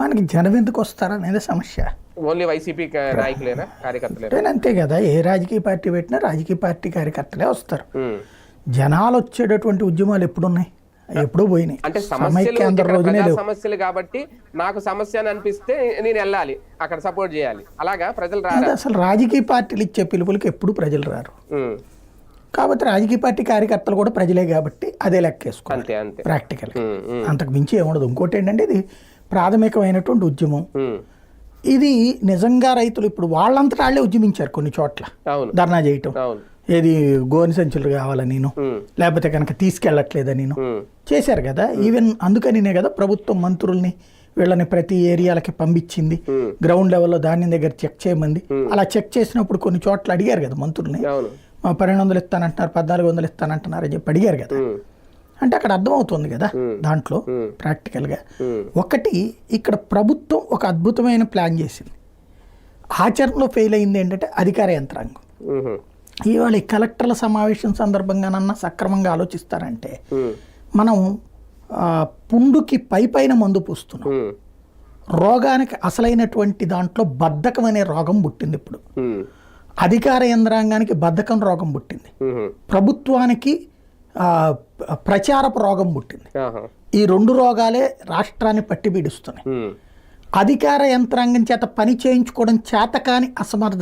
మనకి జనం ఎందుకు వస్తారనేది సమస్య. ఓన్లీ వైసీపీ నాయకులేనా, కార్యకర్తలేనా? అంతే కదా, ఏ రాజకీయ పార్టీ పెట్టినా రాజకీయ పార్టీ కార్యకర్తలే వస్తారు. జనాలు వచ్చేటటువంటి ఉద్యమాలు ఎప్పుడున్నాయి? ఎప్పుడూ పోయినాయి. అంటే సమస్యలు కాబట్టి నాకు సమస్య అని అనిపిస్తే నేను వెళ్ళాలి, అక్కడ సపోర్ట్ చేయాలి, అలాగా ప్రజలు రారు. అసలు రాజకీయ పార్టీలు ఇచ్చే పిలుపులకి ఎప్పుడు ప్రజలు రారు. కాబట్టి రాజకీయ పార్టీ కార్యకర్తలు కూడా ప్రజలే కాబట్టి అదే లెక్కేసుకోవాలి ప్రాక్టికల్. అంతకు మించి ఏముండదు. ఇంకోటి ఏంటంటే ఇది ప్రాథమికమైనటువంటి ఉద్యమం. ఇది నిజంగా రైతులు ఇప్పుడు వాళ్ళంతటా వాళ్ళే ఉద్యమించారు కొన్ని చోట్ల ధర్నా చేయటం. ఏది గోని సంచులు కావాలని లేకపోతే కనుక తీసుకెళ్ళట్లేదని చేశారు కదా. ఈవెన్ అందుకనినే కదా ప్రభుత్వం మంత్రుల్ని వీళ్ళని ప్రతి ఏరియాలకి పంపించింది, గ్రౌండ్ లెవెల్లో ధాన్యం దగ్గర చెక్ చేయమంది. అలా చెక్ చేసినప్పుడు కొన్ని చోట్ల అడిగారు కదా మంత్రుల్ని, 1200 ఇస్తానంటున్నారు, 1400 ఇస్తానంటున్నారు అని చెప్పి అడిగారు కదా. అంటే అక్కడ అర్థమవుతుంది కదా దాంట్లో ప్రాక్టికల్గా. ఒకటి ఇక్కడ ప్రభుత్వం ఒక అద్భుతమైన ప్లాన్ చేసింది, ఆచరణలో ఫెయిల్ అయింది ఏంటంటే అధికార యంత్రాంగం. ఇవాళ ఈ కలెక్టర్ల సమావేశం సందర్భంగానన్నా సక్రమంగా ఆలోచిస్తారంటే మనం పుండుకి పైన మందు పూస్తున్నాం. రోగానికి అసలైనటువంటి దాంట్లో బద్ధకం అనే రోగం పుట్టింది. ఇప్పుడు అధికార యంత్రాంగానికి బద్ధకం రోగం పుట్టింది, ప్రభుత్వానికి ప్రచారపు రోగం పుట్టింది. ఈ రెండు రోగాలే రాష్ట్రాన్ని పట్టి పీడిస్తున్నాయి. అధికార యంత్రాంగం చేత పని చేయించుకోవడం చేతకాని అసమర్థ